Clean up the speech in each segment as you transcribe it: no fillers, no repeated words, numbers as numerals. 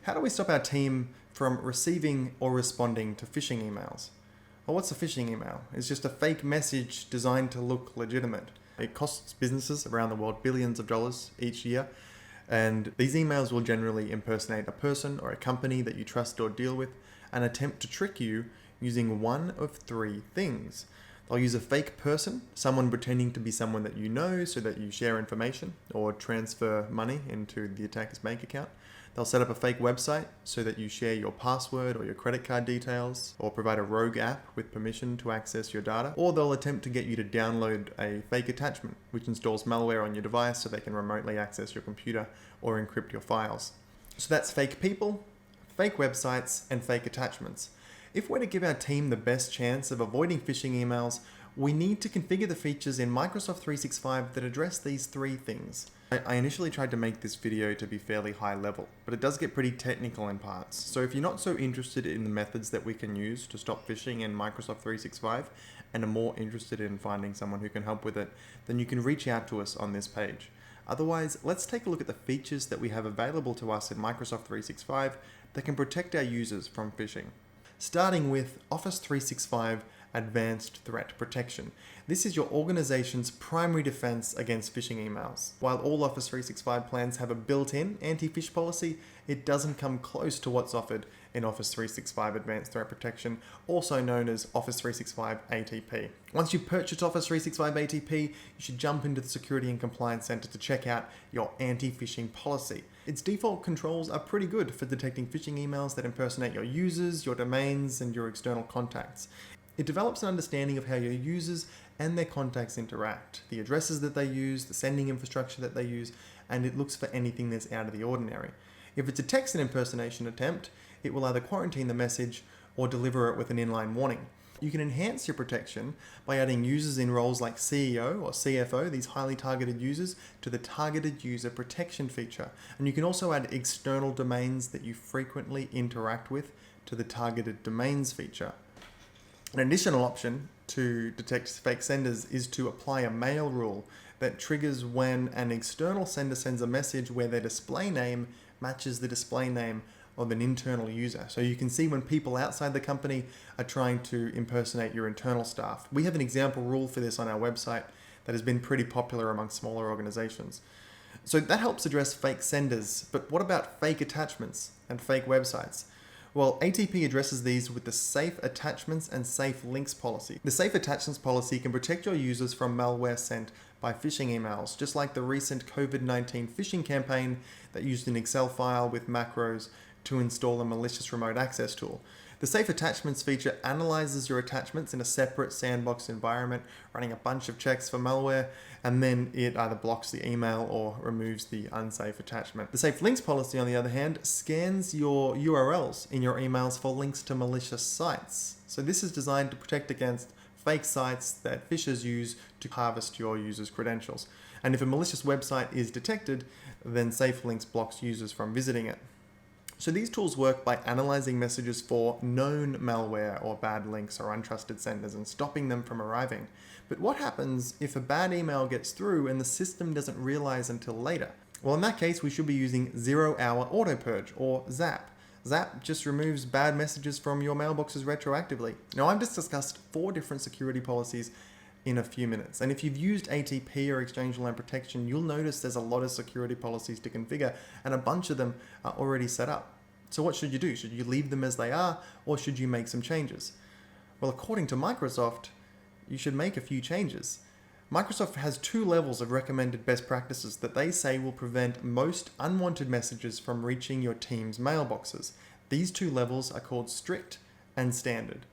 How do we stop our team from receiving or responding to phishing emails? Well, what's a phishing email? It's just a fake message designed to look legitimate. It costs businesses around the world billions of dollars each year, and these emails will generally impersonate a person or a company that you trust or deal with and attempt to trick you using one of three things. They'll use a fake person, someone pretending to be someone that you know so that you share information or transfer money into the attacker's bank account. They'll set up a fake website so that you share your password or your credit card details, or provide a rogue app with permission to access your data. Or they'll attempt to get you to download a fake attachment, which installs malware on your device so they can remotely access your computer or encrypt your files. So that's fake people, fake websites, and fake attachments. If we're to give our team the best chance of avoiding phishing emails, we need to configure the features in Microsoft 365 that address these three things. I initially tried to make this video to be fairly high level, but it does get pretty technical in parts. So if you're not so interested in the methods that we can use to stop phishing in Microsoft 365 and are more interested in finding someone who can help with it, then you can reach out to us on this page. Otherwise, let's take a look at the features that we have available to us in Microsoft 365 that can protect our users from phishing. Starting with Office 365 Advanced Threat Protection. This is your organization's primary defense against phishing emails. While all Office 365 plans have a built-in anti-phish policy, it doesn't come close to what's offered in Office 365 Advanced Threat Protection, also known as Office 365 ATP. Once you purchase Office 365 ATP, you should jump into the Security and Compliance Center to check out your anti-phishing policy. Its default controls are pretty good for detecting phishing emails that impersonate your users, your domains, and your external contacts. It develops an understanding of how your users and their contacts interact, the addresses that they use, the sending infrastructure that they use, and it looks for anything that's out of the ordinary. If it's a text impersonation attempt, it will either quarantine the message or deliver it with an inline warning. You can enhance your protection by adding users in roles like CEO or CFO, these highly targeted users, to the Targeted User Protection feature. And you can also add external domains that you frequently interact with to the Targeted Domains feature. An additional option to detect fake senders is to apply a mail rule that triggers when an external sender sends a message where their display name matches the display name of an internal user. So you can see when people outside the company are trying to impersonate your internal staff. We have an example rule for this on our website that has been pretty popular among smaller organizations. So that helps address fake senders, but what about fake attachments and fake websites? Well, ATP addresses these with the Safe Attachments and Safe Links policy. The Safe Attachments policy can protect your users from malware sent by phishing emails, just like the recent COVID-19 phishing campaign that used an Excel file with macros to install a malicious remote access tool. The Safe Attachments feature analyzes your attachments in a separate sandbox environment, running a bunch of checks for malware, and then it either blocks the email or removes the unsafe attachment. The Safe Links policy, on the other hand, scans your URLs in your emails for links to malicious sites. So this is designed to protect against fake sites that phishers use to harvest your users' credentials. And if a malicious website is detected, then Safe Links blocks users from visiting it. So these tools work by analyzing messages for known malware or bad links or untrusted senders and stopping them from arriving. But what happens if a bad email gets through and the system doesn't realize until later? Well, in that case, we should be using zero-hour auto purge, or ZAP. ZAP just removes bad messages from your mailboxes retroactively. Now, I've just discussed 4 different security policies in a few minutes. And if you've used ATP or Exchange Line Protection, you'll notice there's a lot of security policies to configure, and a bunch of them are already set up. So what should you do? Should you leave them as they are, or should you make some changes? Well, according to Microsoft, you should make a few changes. Microsoft has 2 levels of recommended best practices that they say will prevent most unwanted messages from reaching your team's mailboxes. These 2 levels are called strict and standard.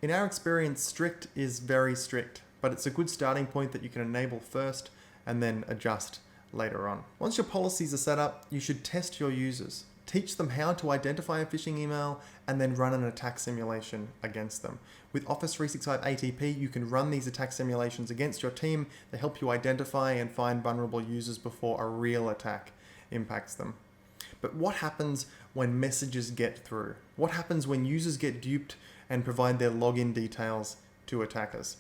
In our experience, strict is very strict, but it's a good starting point that you can enable first and then adjust later on. Once your policies are set up, you should test your users. Teach them how to identify a phishing email and then run an attack simulation against them. With Office 365 ATP, you can run these attack simulations against your team. They help you identify and find vulnerable users before a real attack impacts them. But what happens when messages get through? What happens when users get duped and provide their login details to attackers?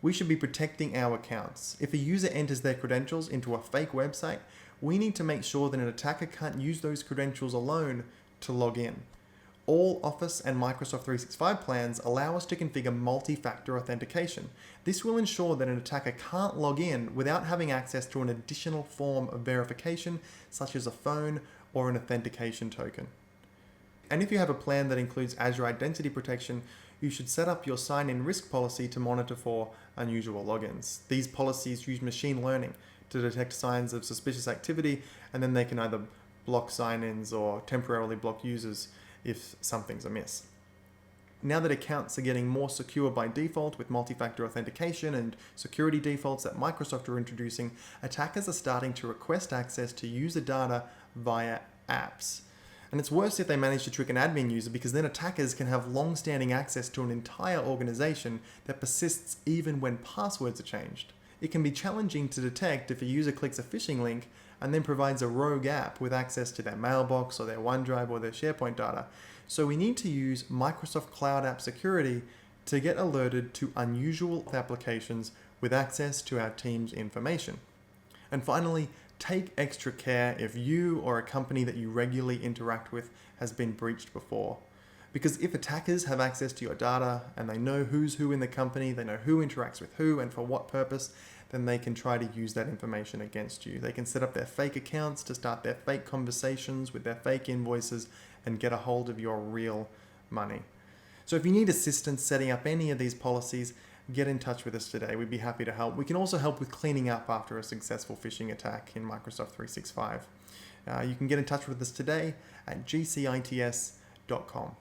We should be protecting our accounts. If a user enters their credentials into a fake website, we need to make sure that an attacker can't use those credentials alone to log in. All Office and Microsoft 365 plans allow us to configure multi-factor authentication. This will ensure that an attacker can't log in without having access to an additional form of verification, such as a phone or an authentication token. And if you have a plan that includes Azure Identity Protection, you should set up your sign-in risk policy to monitor for unusual logins. These policies use machine learning to detect signs of suspicious activity, and then they can either block sign-ins or temporarily block users if something's amiss. Now that accounts are getting more secure by default with multi-factor authentication and security defaults that Microsoft are introducing, attackers are starting to request access to user data via apps. And it's worse if they manage to trick an admin user, because then attackers can have long-standing access to an entire organization that persists even when passwords are changed. It can be challenging to detect if a user clicks a phishing link and then provides a rogue app with access to their mailbox or their OneDrive or their SharePoint data. So we need to use Microsoft Cloud App Security to get alerted to unusual applications with access to our team's information. And finally, take extra care if you or a company that you regularly interact with has been breached before. Because if attackers have access to your data and they know who's who in the company, they know who interacts with who and for what purpose, then they can try to use that information against you. They can set up their fake accounts to start their fake conversations with their fake invoices and get a hold of your real money. So if you need assistance setting up any of these policies, get in touch with us today. We'd be happy to help. We can also help with cleaning up after a successful phishing attack in Microsoft 365. You can get in touch with us today at GCITS.com.